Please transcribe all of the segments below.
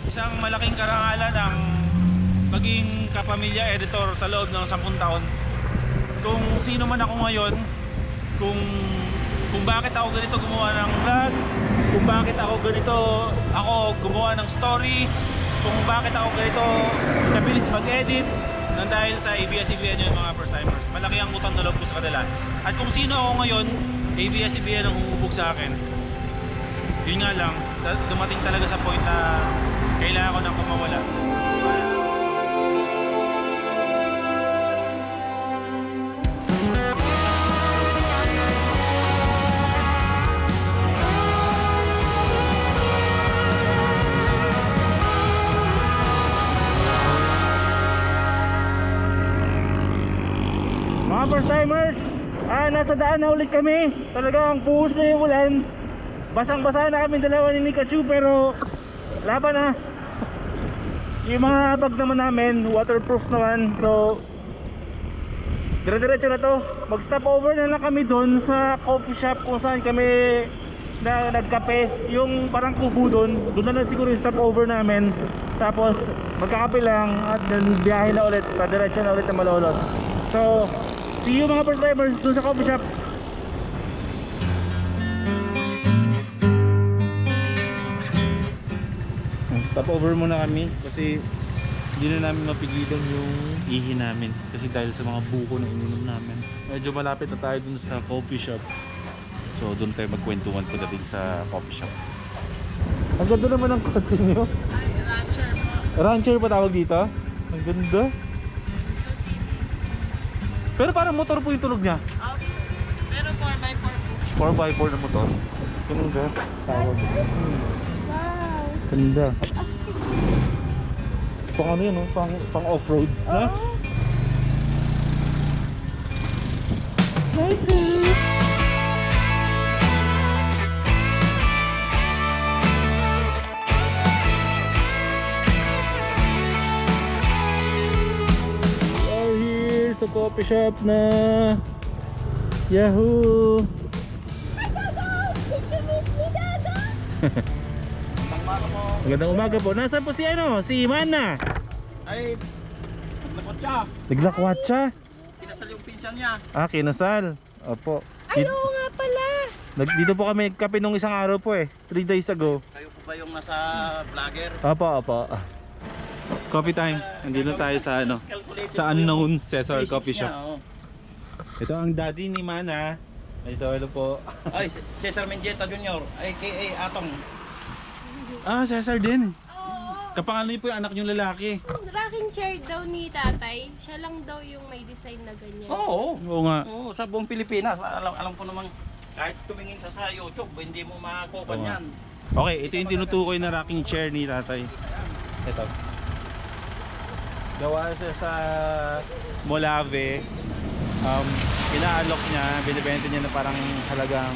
isang malaking karangalan ang maging kapamilya editor sa loob ng 10 taon. Kung sino man ako ngayon, kung bakit ako ganito gumawa ng vlog, kung bakit ako ganito gumawa ng story, kung bakit ako ganito kabilis mag-edit, nang dahil sa ABS-CBN yung mga first timers. Malaki ang utang na loob ko sa kanila. At kung sino ako ngayon, ABS-CBN ang humubog sa akin. Yun nga lang, dumating talaga sa point na kailangan ko nang kumawala. Mga first timers, nasa daan na ulit kami. Talagang buhos na yung ulan. Basang-basa na kami dalawa ni Pikachu, pero laban na. Yung mga bag naman namin, waterproof naman. So dire-diretso na to. Mag-stop over na lang kami doon sa coffee shop kung saan kami nagkape. Yung parang kubo doon na lang siguro yung stop over namin. Tapos magkakape lang at then biyahe na ulit, diretso na ulit na Malolos. So see you mga first timers doon sa coffee shop. Stop over muna kami kasi hindi na namin mapigilan yung ihi namin kasi dahil sa mga buko na ininom namin. Medyo malapit na tayo dun sa coffee shop, so dun tayo magkwentuhan pagdating sa coffee shop. Ang ganda naman ng kotse nyo. Rancher po. Rancher pa tawag dito? Ang ganda. Pero parang motor po yung tunog niya. Pero 4x4 po. 4x4 na motor. Ganda. Tawag. Wow. Ganda. Pang ano yun, no? Pang off-road na? Nice. We're here sa coffee shop na Yahoo! Did you miss me, Gaga? Magandang umaga po. Nasaan po si ano? Si Mana? Ay, naglakot siya. Naglakwat siya? Kinasal yung pinsan niya. Kinasal. Opo. Ay, oo nga pala. Dito po kami nagkape nung isang araw po 3 days ago. Kayo po ba yung nasa vlogger? Opo. Coffee time. Nandito tayo sa ano? Sa unknown Cesar Coffee Shop. Ito ang daddy ni Mana. Ito, hello po. Ay, Cesar Mendieta Jr. aka Atong. Cesar din. Oo. Kapangalan niyo po yung anak niyong lalaki. Rocking chair daw ni tatay. Siya lang daw yung may design na ganyan. Oo. Oo nga. Oo, sa buong Pilipinas. Alam ko namang kahit tumingin sa YouTube, hindi mo makukuha Oo. yan. Okay, ito yung tinutukoy na rocking chair ni tatay. Ito. Gawa siya sa Molave. Inaalok niya, binibenta niya na parang halagang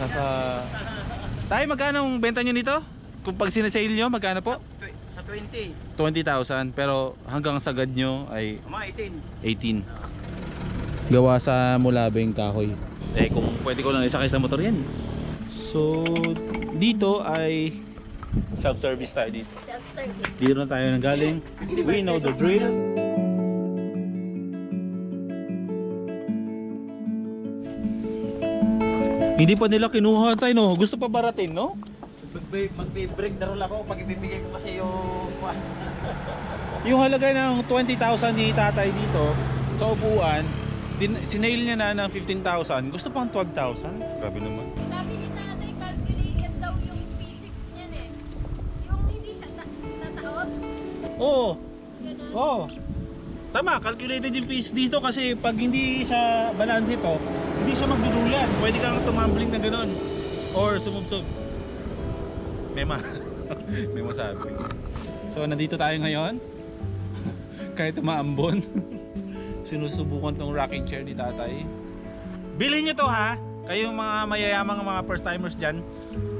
nasa... Tayo, magkano ang benta niyo nito? Kung pag sinasale nyo, magkano po? Sa 20. 20,000, pero hanggang sagad nyo ay Mga 18. Gawa sa Molabeng kahoy. Kung pwede ko lang isakay sa motor yan. So, dito ay self-service tayo dito. Self-service. Dito na tayo nanggaling. We know the drill. Hindi pa nila kinuha tayo, no? Gusto pa baratin, no? Magbe-break na roll ako pag ibibigay ko kasi yung... Yung halaga ng 20,000 ni tatay dito sa upuan, sinail niya na ng 15,000. Gusto pang 12,000? Grabe naman. Sabi ni tatay, calculated daw yung physics niyan eh. Yung hindi siya nataot. Oo. Ganun. Oo. Tama, calculated yung fees dito kasi pag hindi siya balance ito, hindi siya magdudulan. Pwede kang tumambling na gano'n. Or sumubsob. May masabi. So nandito tayo ngayon. Kahit maambon. Sinusubukan tong rocking chair ni tatay. Bilhin nyo to ha. Kayong mga mayayamang mga first timers dyan.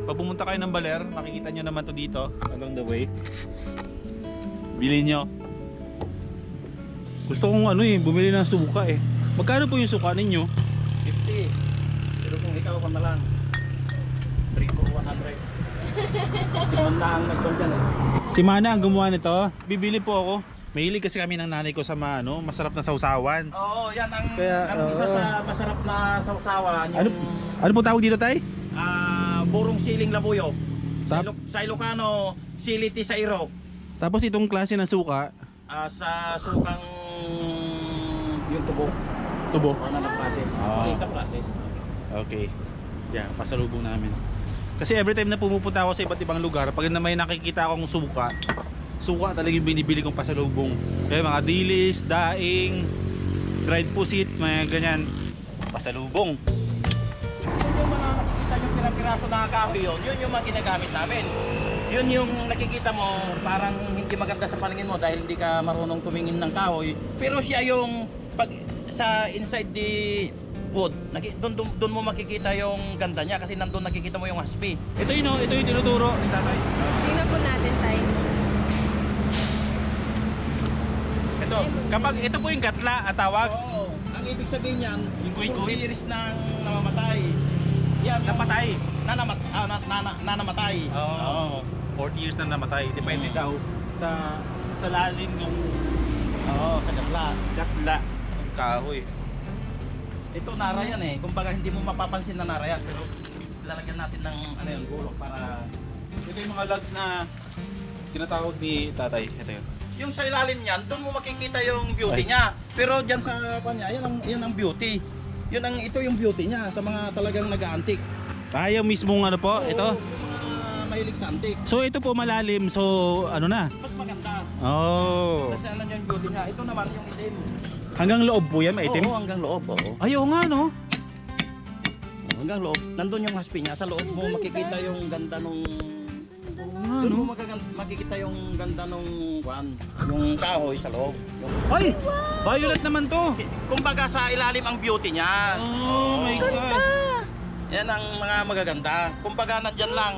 Pag pumunta kayo ng Baler, makikita nyo naman to dito along the way. Bilhin nyo. Gusto kong bumili ng suka eh. Magkano po yung suka ninyo? 50. Pero kung ikaw ka na lang, 3 for 100. Si Manda ang nagton dyan eh. Si Mana ang gumawa nito. Bibili po ako. Mahilig kasi kami ng nanay ko sa masarap na sausawan. Oo, yan ang, Kaya, isa oo. sa masarap na sausawan. Ano, Yung ano po tawag dito, tay? burong siling labuyo. Tap- Sa Ilocano, siliti sa Iro. Tapos itong klase ng suka, Sa sukang yung tubo. tubo. Ano na process? Ah. Ito process. Okay. Yan, pasalubong namin. Kasi every time na pumupunta ako sa iba't ibang lugar, pag na may nakikita akong suka talaga yung binibili kong pasalubong. Kaya mga dilis, daing, dried pusit, mga ganyan. Pasalubong. Yung mga nakikita yung pira-piraso na kahoy yun yung mga ginagamit namin. Yun yung nakikita mo parang hindi maganda sa paningin mo dahil hindi ka marunong tumingin ng kahoy. Pero siya yung pag sa inside the wood, doon mo makikita yung ganda niya kasi nandun nakikita mo yung haspi. Ito yun, ito yung tinuturo ni tatay. Tingnan po natin tayo. Ito, kapag ito po yung gatla at tawag, Oo, ang ibig sabihin niyan, Yung kuy-kuy. 40 years nang namamatay. Yan, yung napatay. nanamatay. Oo. 40 years na namatay. Depende daw sa lalim ng Oo, sa gatla. gatla ng kahoy. Ito nara yan eh. Kumbaga hindi mo mapapansin na nara yan pero lalagyan natin ng ano yun, gulok para Ito yung mga logs na tinatawag ni tatay. Ito yun. yung sa ilalim niyan, doon mo makikita yung beauty niya. Pero diyan sa kanya, yan ang beauty. Ito yung beauty niya sa mga talagang nag-aantik. Yung mismong ano po, ito. Yung mga mahilig sa antik. So ito po malalim, so ano na? Mas maganda. Oh. Kasi ano yung beauty niya. Ito naman yung itim. Hanggang loob po yan, maitim? Oo, hanggang loob. Oo. Ayaw nga no. Hanggang loob. Nandun yung haspi niya. Sa loob mo makikita yung ganda nung... Nga Doon no. mo makikita yung ganda nung yung kahoy sa loob. Ay! Violet naman to. Kumbaga sa ilalim ang beauty niya. Oh my God. Yan ang mga magaganda. Kumbaga nandyan lang.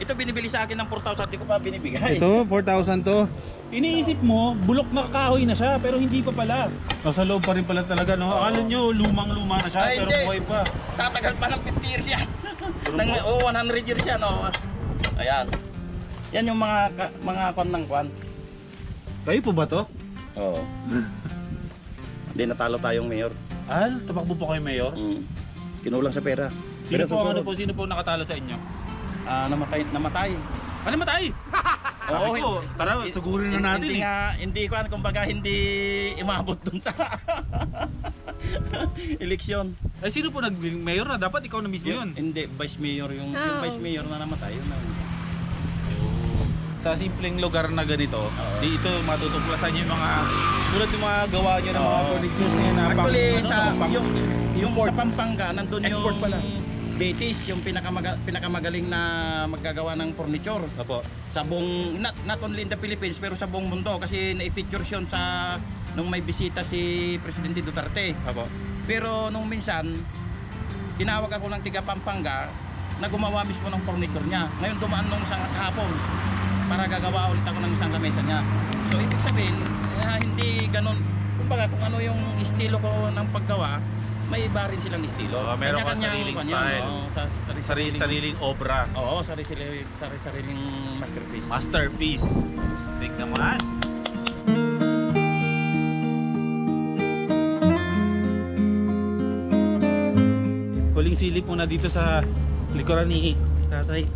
Ito binibili sa akin ng 4,000, di ko pa binibigay. Ito, 4,000 to. Iniisip mo, bulok na kahoy na siya, pero hindi pa pala. Nasa loob pa rin pala talaga, no? Akala nyo, lumang-luma na siya, Ay, pero hindi. buhay pa. Tatagal pa ng 50 years yan. 100 years yan, oh. Ayan. Yan yung mga kwan ng kwan. Kayo po ba to? Oo. Hindi natalo tayong mayor. Tamakbo po kayo, Mayor? Kinulang sa pera. Sino Pero po, susunod, sino po nakatalo sa inyo? namatay. Ano matay? Sabi Oo, ko, tara, sugurin na natin hindi eh. hindi kwan, kumbaga hindi imabot dun sa eleksyon. Ay, sino po naging mayor na? Dapat ikaw na mismo yun. Hindi, vice mayor yung Oh. vice mayor na namatay. Yun ang... Sa simpleng lugar na ganito, dito matutuklasan yung mga tulad ng mga gawa nyo ng mga Oo. furnitures na yan na pang, Actually, ano, sa pang- yung sa Pampanga, nandun Export yung pala. Betis, yung pinakamagaling na maggagawa ng furniture. Apo. Sa buong, not only in the Philippines, pero sa buong mundo. Kasi na-feature yun sa, nung may bisita si Presidente Duterte. Apo. Pero nung minsan, tinawag ako ng tiga Pampanga na gumawa mismo ng furniture niya. Ngayon dumaan nung isang hapon para gagawa ulit ako ng isang lamesa niya. So ibig sabihin, hindi ganun. Kumbaga kung ano yung estilo ko ng paggawa, may iba rin silang estilo. Meron ka Kanya-kanyang sariling kanya, style. oo, Sariling obra. Oo, sariling masterpiece. Masterpiece. Stick naman. Huling silip muna dito sa likuran ni tatay.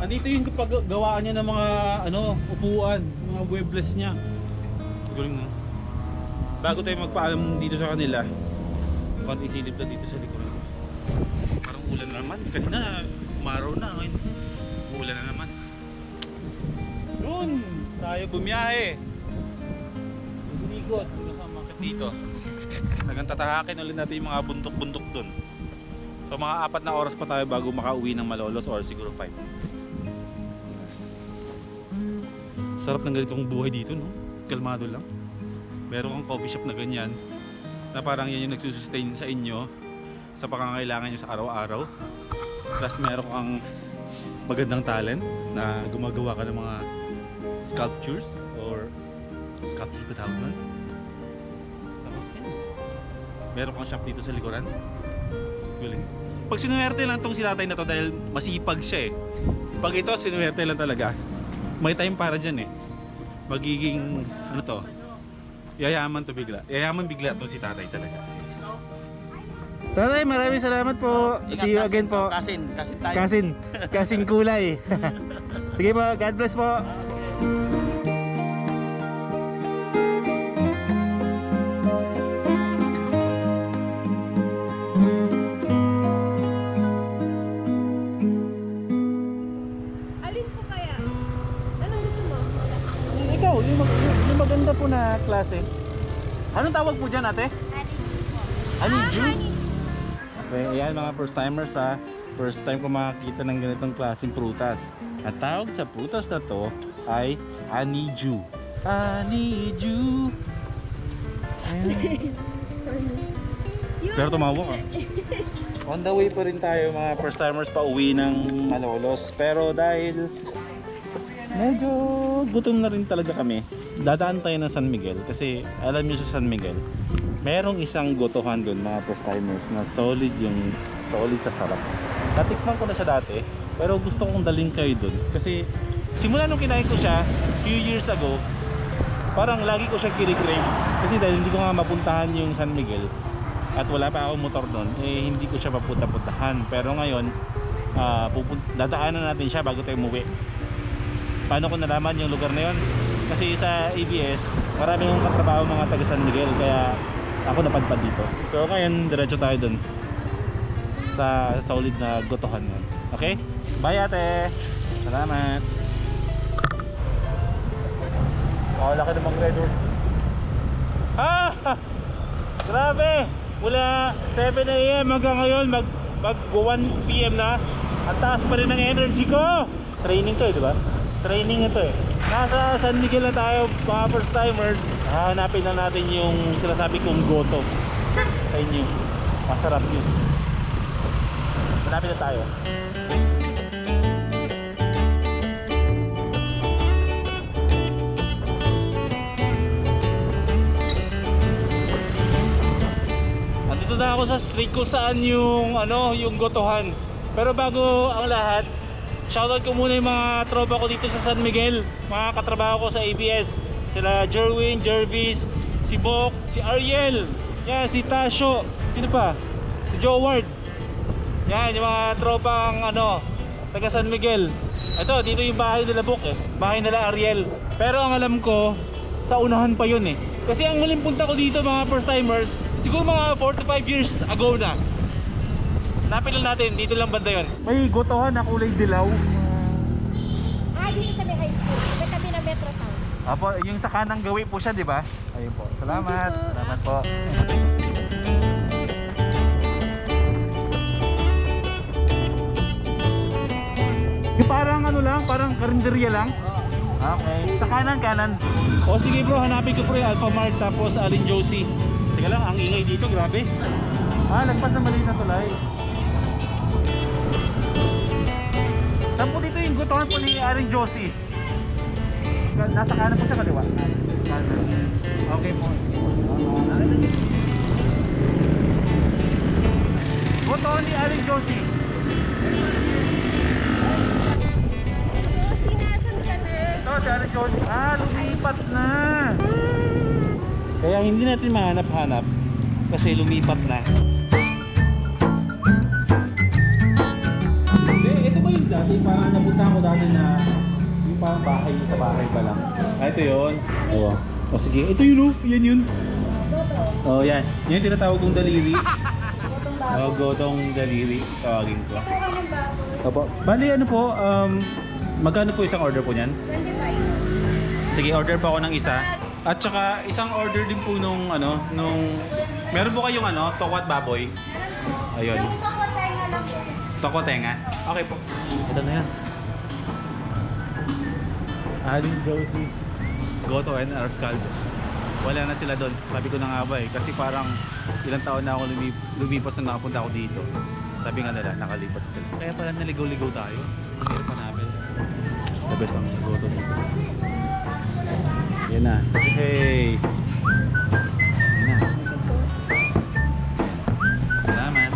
Andito yung paggawaan niya ng mga upuan, mga muebles niya. Galing no. Bago tayo magpaalam dito sa kanila, konti silip na dito sa likuran. Parang ulan na naman. Kanina, umaraw na. Ngayon, ulan na naman. Doon, tayo bumiyahe. Bumigot, nakamakit dito. Hanggang tatahakin ulit natin yung mga buntok-buntok doon. So mga 4 na oras pa tayo bago makauwi ng Malolos or siguro 5. Sarap ng ganitong buhay dito, no? Kalmado lang. Meron kang coffee shop na ganyan na parang yan yung nagsusustain sa inyo sa pangangailangan nyo sa araw-araw. Plus meron kang magandang talent na gumagawa ka ng mga sculptures or sculptures ba tawag nun? Tapos yan. Meron kang shop dito sa likuran. Galing. Pag sinuwerte lang tong si tatay na to dahil masipag siya eh. Pag ito, sinuwerte lang talaga. May time para dyan eh. Magiging, ano to, yayaman to bigla. Yayaman bigla to si tatay talaga. Tatay, maraming salamat po. See you again po. Kasin tayo. Kasing kulay. Sige po, God bless po. Alin po kaya? Anong gusto mo? Ikaw, yung maganda po na klase. Anong tawag po dyan, ate? Honeydew? Okay, ayan mga first timers ha. First time ko makakita ng ganitong klaseng prutas. Ang tawag sa prutas na to ay honeydew. Honeydew. Ayan. Pero tumawa ka. On the way pa rin tayo mga first timers pa uwi ng Malolos. Pero dahil medyo gutom na rin talaga kami, dadaan tayo ng San Miguel. Kasi alam nyo sa San Miguel, merong isang gotohan doon mga first timers na solid sa sarap. Natikman ko na siya dati, pero gusto kong dalhin kayo doon. Kasi simula nung kinain ko siya few years ago, parang lagi ko siya kinikrave. Kasi dahil hindi ko nga mapuntahan yung San Miguel at wala pa akong motor doon, eh hindi ko siya mapunta-puntahan. Pero ngayon, dadaanan natin siya bago tayo umuwi. Paano ko nalaman yung lugar na yun? Kasi sa ABS, marami yung katrabaho mga taga San Miguel, kaya ako napadpad dito. So ngayon, diretso tayo doon sa solid na gotohan yun. Okay? Bye ate! Salamat! Laki namang red horse. Grabe! Mula 7 AM hanggang ngayon mag 1 PM na. Ang taas pa rin ng energy ko. Training to eh, di ba? Training ito eh. Nasa San Miguel na tayo mga first timers. Hanapin na natin yung sinasabi kong goto sa inyo. Masarap yun. Hanapin na tayo. Andito na ako sa street kung saan yung yung gotohan. Pero bago ang lahat, shoutout ko muna yung mga tropa ko dito sa San Miguel, mga katrabaho ko sa ABS. Sila Jerwin, Jervis, si Bok, si Ariel, yan, si Tasho, sino pa? Si Joward. Yan, yung mga tropang taga San Miguel. Ito, dito yung bahay nila Bok eh, bahay nila Ariel. Pero ang alam ko, sa unahan pa yun eh. Kasi ang huling punta ko dito mga first timers, siguro mga 4 to 5 years ago na. Hanapin lang natin, dito lang banda yun. May gotohan na kulay dilaw. Dito sa may high school. Sa kami na Metro Town. Apo, yung sa kanang gawi po siya, di ba? Ayun po. Salamat. Salamat po. Yung parang lang, parang karinderya lang. Okay. Sa kanan. O sige bro, hanapin ko bro yung Alphamart tapos Alin Josie. Teka lang, ang ingay dito, grabe. Lagpas na mali na tulay. Saan po dito yung gotohan po ni Aling Josie? Nasa kanan po siya, kaliwa? Kanan. Okay po. Gotohan ni Aling Josie. Ito, si Aling Josie. Lumipat na. Kaya hindi natin mahanap-hanap kasi lumipat na. Ito ba yung dati? Parang napunta ko dati na yung parang bahay sa bahay pa lang. Ito yun. Oo. O sige, ito yun oh. Yan yun. Oh yan. Yan yung tinatawag kong daliri. Gotong daliri. Tawagin ko. Opo. Bali po, magkano po isang order po niyan? 25. Sige, order po ako ng isa. At saka isang order din po nung meron po kayong tokwat baboy. Ayun. Yung takotenga lang po. Toko tenga. Okay po. Ito na yan. Aling Josie. Goto and Arscaldo. Wala na sila doon. Sabi ko na nga ba eh. Kasi parang ilang taon na ako lumipas na nakapunta ako dito. Sabi nga nila, nakalipat sila. Kaya pala naligaw-ligaw tayo. Ang hirap hanapin. The best ang goto dito. Yan na. Hey! Yan na. Salamat.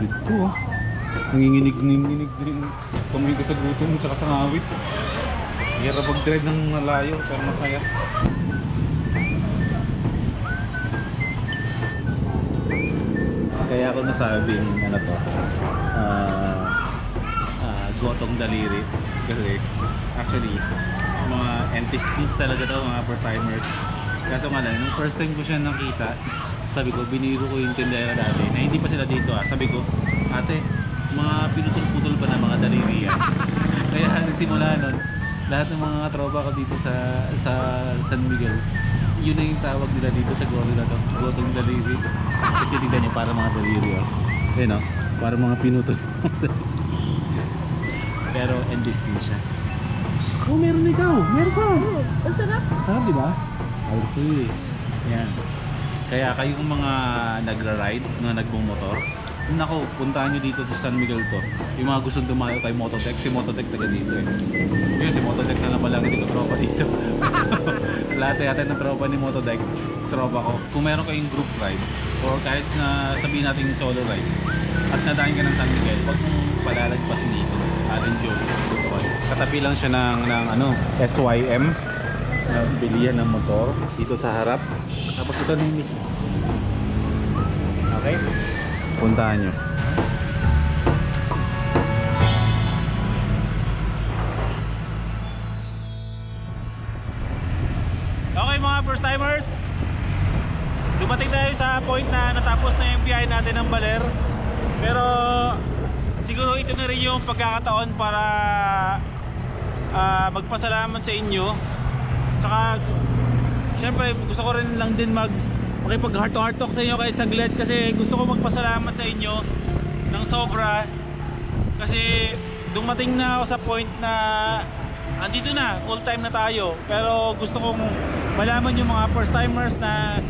Bitbit ko. Nanginginig-nginig din. Kamay ko sa gutom tsaka sa ngawit. Hirap mag-drive ng malayo pero masaya. Kaya ako nasabing ano to, gotong daliri. Kasi actually, mga anti-skis talaga daw, mga first timers. Kaso nga lang, nung first time ko siya nakita, sabi ko, biniro ko yung tindera dati na hindi pa sila dito Sabi ko, ate, mga pinutol-putol pa na mga daliri yan. Kaya nagsimula nun, lahat ng mga tropa ko dito sa San Miguel, yun na yung tawag nila dito sa goto na to, gotong daliri. Kasi tignan nyo, para mga daliri. Ayun o, para mga pinutol. Pero endestin siya. Oh, meron ikaw! Meron ka! Ang sarap. Sarap, di ba? I see. Yan. Kaya kayong mga nagra-ride, na nagmumotor, nako, puntahan nyo dito sa San Miguel to. Yung mga gustong dumayo kay Mototech, si Mototech taga dito eh. Yun, si Mototech na pala, hindi ko tropa dito. Lahat yata ng tropa ni Mototech, tropa ko. Kung meron kayong group ride, or kahit na sabihin natin yung solo ride, at nadahin ka ng San Miguel, huwag mong palalagpasin dito. Atin Joe, katabi lang siya ng ano, SYM na bilihan ng motor dito sa harap. Tapos ito na yung mismo. Okay? Puntahan nyo. Okay mga first timers, dumating tayo sa point na natapos na yung biyahe natin ng Baler. Pero siguro ito na rin yung pagkakataon para magpasalamat sa inyo. Tsaka syempre gusto ko rin lang din makipag heart to heart talk sa inyo kahit saglit, kasi gusto ko magpasalamat sa inyo ng sobra. Kasi dumating na ako sa point na andito na, full time na tayo. Pero gusto kong malaman yung mga first timers na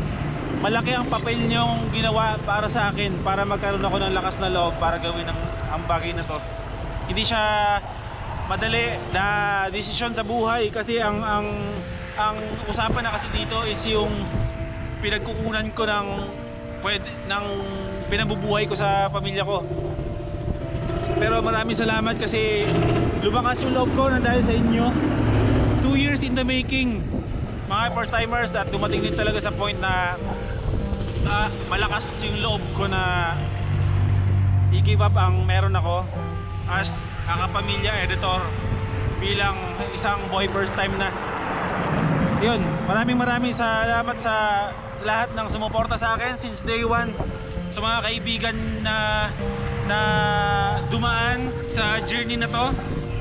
malaki ang papel nyong ginawa para sa akin, para magkaroon ako ng lakas na loob para gawin ang bagay na to. Hindi siya madali na desisyon sa buhay, kasi ang usapan na kasi dito is yung pinagkukunan ko ng pinabubuhay ko sa pamilya ko. Pero maraming salamat kasi lumakas yung loob ko na dahil sa inyo. 2 years in the making mga first timers, at dumating din talaga sa point na malakas yung loob ko na i-give up ang meron ako as kakapamilya editor bilang isang boy first time na. Yun, maraming salamat sa lahat ng sumuporta sa akin since day one, sa mga kaibigan na dumaan sa journey na to,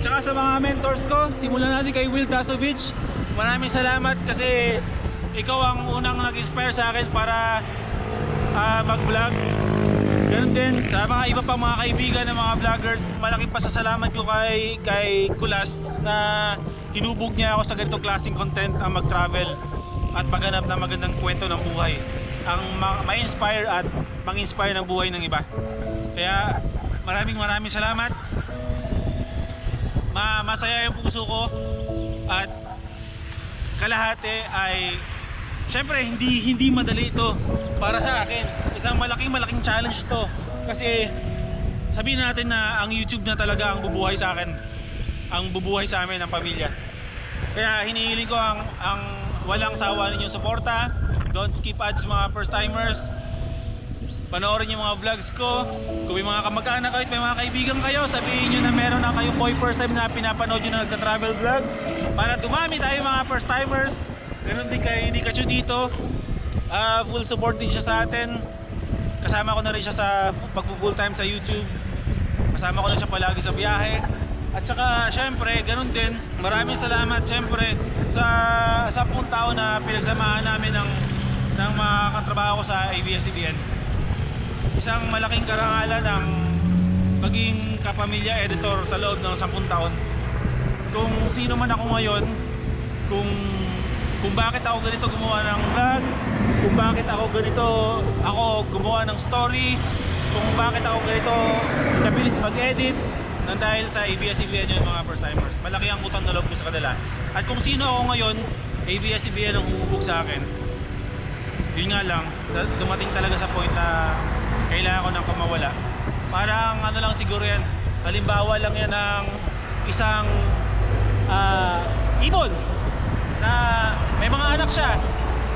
tsaka sa mga mentors ko. Simulan natin kay Will Dasovich. Maraming salamat kasi ikaw ang unang nag-inspire sa akin para mag-vlog. Ganun din sa mga iba pang mga kaibigan ng mga vloggers. Malaking pasasalamat ko kay Kulas na hinubog niya ako sa ganitong klaseng content, ang mag-travel at maghanap ng magandang kwento ng buhay, ang ma-inspire at mang-inspire ng buhay ng iba. Kaya maraming salamat. Masaya yung puso ko, at kalahati ay syempre hindi madali ito para sa akin. Isang malaking challenge to, kasi sabihin natin na ang YouTube na talaga ang bubuhay sa akin, ang bubuhay sa amin, ang pamilya. Kaya hinihiling ko ang walang sawa ninyong suporta. Don't skip ads mga first timers. Panoorin yung mga vlogs ko. Kung may mga kamag-anak kayo, may mga kaibigan kayo, sabihin nyo na meron na kayong boy first time na pinapanood nyo na nagta-travel vlogs, para dumami tayo mga first timers. Ganun din kay Nikachu dito. Full support din siya sa atin. Kasama ko na rin siya sa pag-full time sa YouTube. Kasama ko na siya palagi sa biyahe. At saka syempre, ganun din, maraming salamat syempre sa 10 taon na pinagsamahan namin ng mga katrabaho ko sa ABS-CBN. Isang malaking karangalan ng maging kapamilya editor sa loob ng 10 taon. Kung sino man ako ngayon, kung bakit ako ganito gumawa ng vlog, kung bakit ako ganito gumawa ng story, kung bakit ako ganito kabilis mag-edit, nang dahil sa ABS-CBN yun mga first timers. Malaki ang utang na loob ko sa kanila. At kung sino ako ngayon, ABS-CBN ang humubog sa akin. Yun nga lang, dumating talaga sa point na kailangan ko nang kumawala. Parang ano lang siguro yan, halimbawa lang yan ng isang ibon na may mga anak siya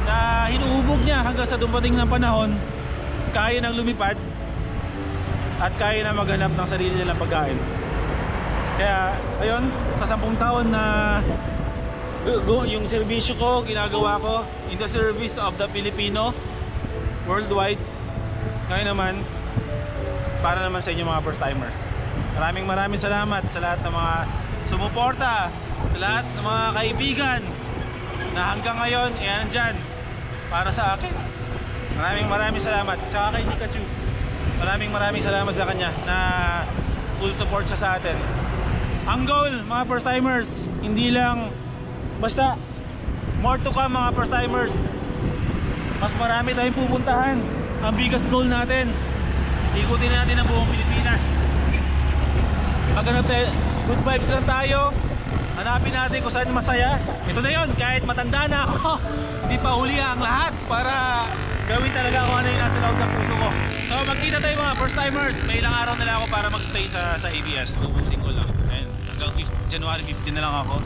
na hinuhubog niya hanggang sa dumating ng panahon kaya nang lumipad at kaya na maghanap ng sarili nilang pagkain. Kaya ayun, sa 10 taon na yung serbisyo ko, ginagawa ko in the service of the Filipino worldwide, ngayon naman para naman sa inyo mga first timers. Maraming salamat sa lahat ng mga sumuporta, sa lahat ng mga kaibigan na hanggang ngayon andyan para sa akin. Maraming salamat. Tsaka kay Pikachu, maraming salamat sa kanya na full support siya sa atin. Ang goal mga first timers, hindi lang basta more to come mga first timers. Mas marami tayong pupuntahan. Ang biggest goal natin, ikutin natin ang buong Pilipinas. Maghanap tayo, good vibes lang tayo. Hanapin natin kung saan masaya. Ito na yon, kahit matanda na ako hindi pa huli ang lahat para gawin talaga kung ano yung nasa loob ng puso ko. So magkita tayo mga first timers. May ilang araw na lang ako para magstay sa ABS. Ubusin ko lang. And hanggang January 15 na lang ako.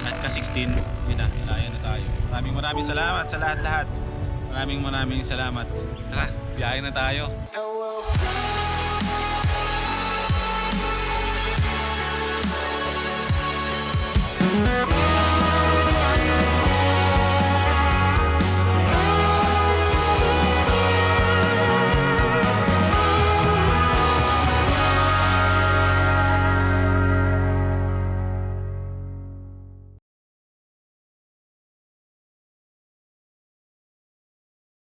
At ka-16, yun na, nalayan na tayo. Maraming salamat sa lahat-lahat. Maraming salamat. Tara, biyahe na tayo. Oh,